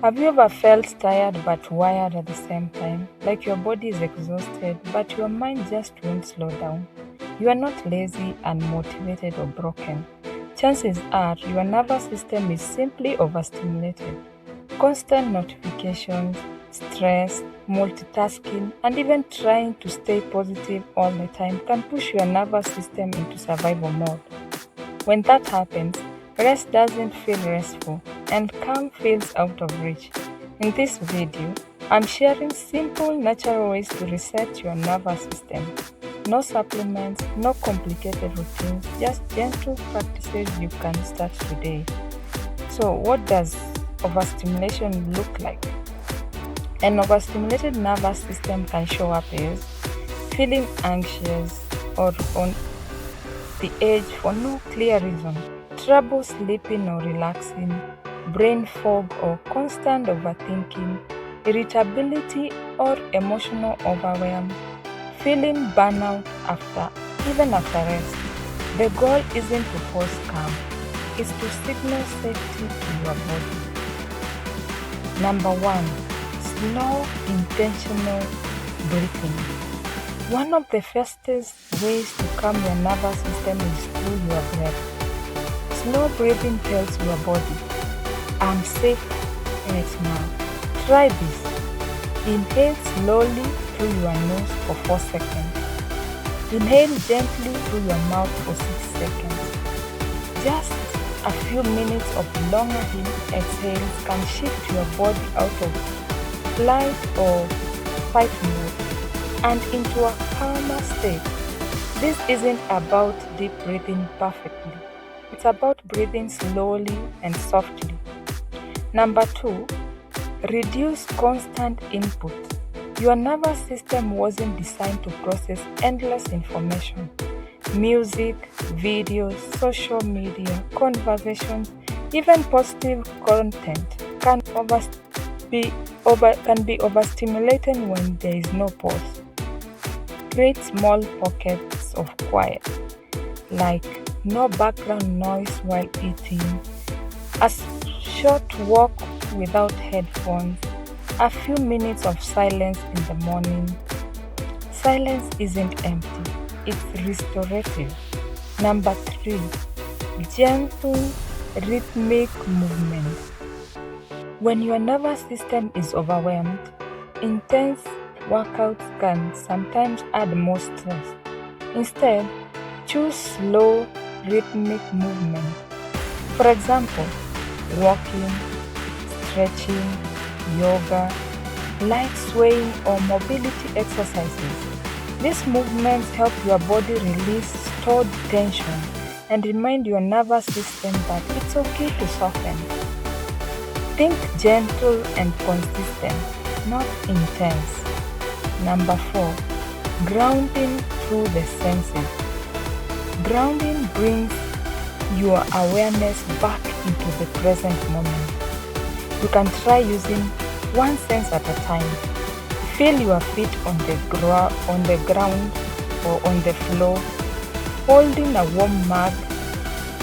Have you ever felt tired but wired at the same time? Like your body is exhausted, but your mind just won't slow down. You are not lazy, unmotivated, or broken. Chances are your nervous system is simply overstimulated. Constant notifications, stress, multitasking, and even trying to stay positive all the time can push your nervous system into survival mode. When that happens, rest doesn't feel restful and calm feels out of reach. In this video, I'm sharing simple, natural ways to reset your nervous system. No supplements, no complicated routines, just gentle practices you can start today. So, what does overstimulation look like? An overstimulated nervous system can show up as feeling anxious or on the edge for no clear reason, trouble sleeping or relaxing, brain fog or constant overthinking, irritability or emotional overwhelm, feeling burnout even after rest. The goal isn't to force calm, it's to signal safety to your body. Number 1. Slow, intentional breathing. One of the fastest ways to calm your nervous system is through your breath. Slow breathing tells your body, I'm safe right now. Try this. Inhale slowly through your nose for 4 seconds. Inhale gently through your mouth for 6 seconds. Just a few minutes of longer exhales can shift your body out of flight or fight mode and into a calmer state. This isn't about deep breathing perfectly. It's about breathing slowly and softly. Number 2, reduce constant input. Your nervous system wasn't designed to process endless information. Music, videos, social media, conversations, even positive content can be overstimulated when there is no pause. Create small pockets of quiet, like no background noise while eating, a short walk without headphones, a few minutes of silence in the morning. Silence isn't empty, it's restorative. Number 3, gentle rhythmic movement. When your nervous system is overwhelmed, intense workouts can sometimes add more stress. Instead, choose slow, rhythmic movement. For example, walking, stretching, yoga, light swaying, or mobility exercises. These movements help your body release stored tension and remind your nervous system that it's okay to soften. Think gentle and consistent, not intense. Number 4, grounding through the senses. Grounding brings your awareness back into the present moment. You can try using one sense at a time. Feel your feet on the ground or on the floor, holding a warm mug.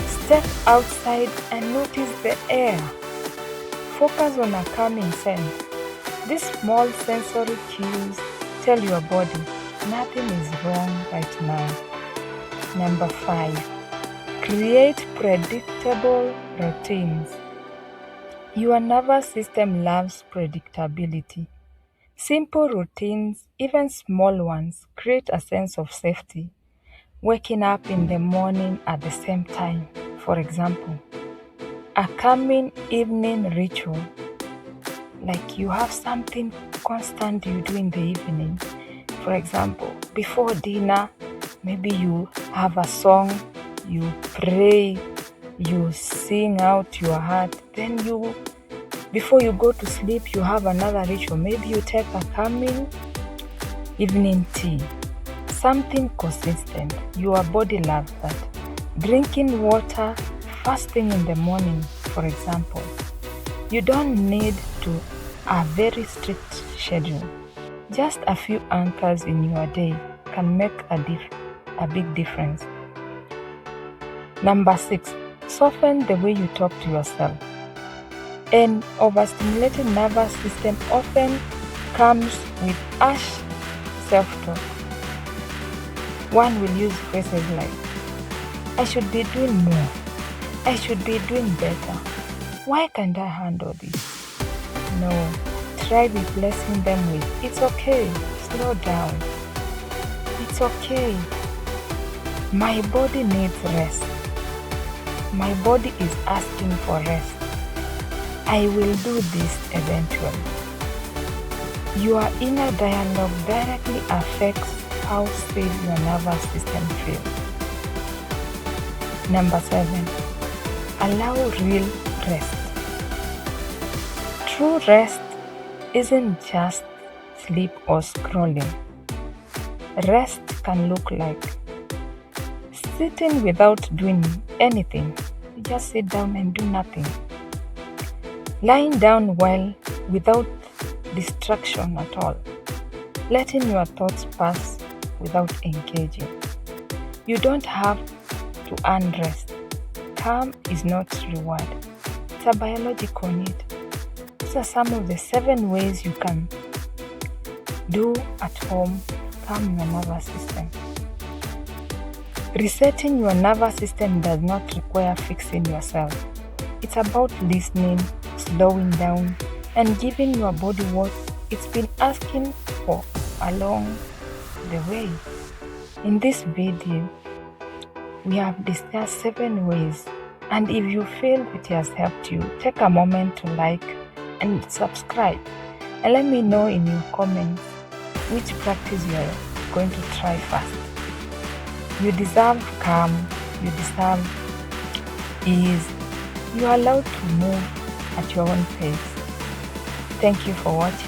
Step outside and notice the air. Focus on a calming sense. These small sensory cues tell your body nothing is wrong right now. Number 5, create predictable routines. Your nervous system loves predictability. Simple routines, even small ones, create a sense of safety. Waking up in the morning at the same time, for example. A calming evening ritual, like you have something constant you do in the evening. For example, before dinner, maybe you have a song, you pray, you sing out your heart, then before you go to sleep, you have another ritual. Maybe you take a calming evening tea, something consistent. Your body loves that. Drinking water first thing in the morning, for example. You don't need a very strict schedule. Just a few anchors in your day can make a big difference. Number 6, soften the way you talk to yourself. An overstimulated nervous system often comes with harsh self-talk. One will use phrases like, I should be doing more. I should be doing better. Why can't I handle this? No, try replacing them with, it's okay, slow down. It's okay. My body needs rest. My body is asking for rest. I will do this eventually. Your inner dialogue directly affects how safe your nervous system feels. Number 7. Allow real rest. True rest isn't just sleep or scrolling. Rest can look like sitting without doing anything. You just sit down and do nothing. Lying down well without distraction at all. Letting your thoughts pass without engaging. You don't have to earn rest. Calm is not reward. It's a biological need. These are some of the 7 ways you can do at home to calm your nervous system. Resetting your nervous system does not require fixing yourself. It's about listening, slowing down, and giving your body what it's been asking for along the way. In this video, we have discussed 7 ways, and if you feel it has helped you, take a moment to like and subscribe, and let me know in your comments which practice you are going to try first. You deserve calm, you deserve ease, you are allowed to move at your own pace. Thank you for watching.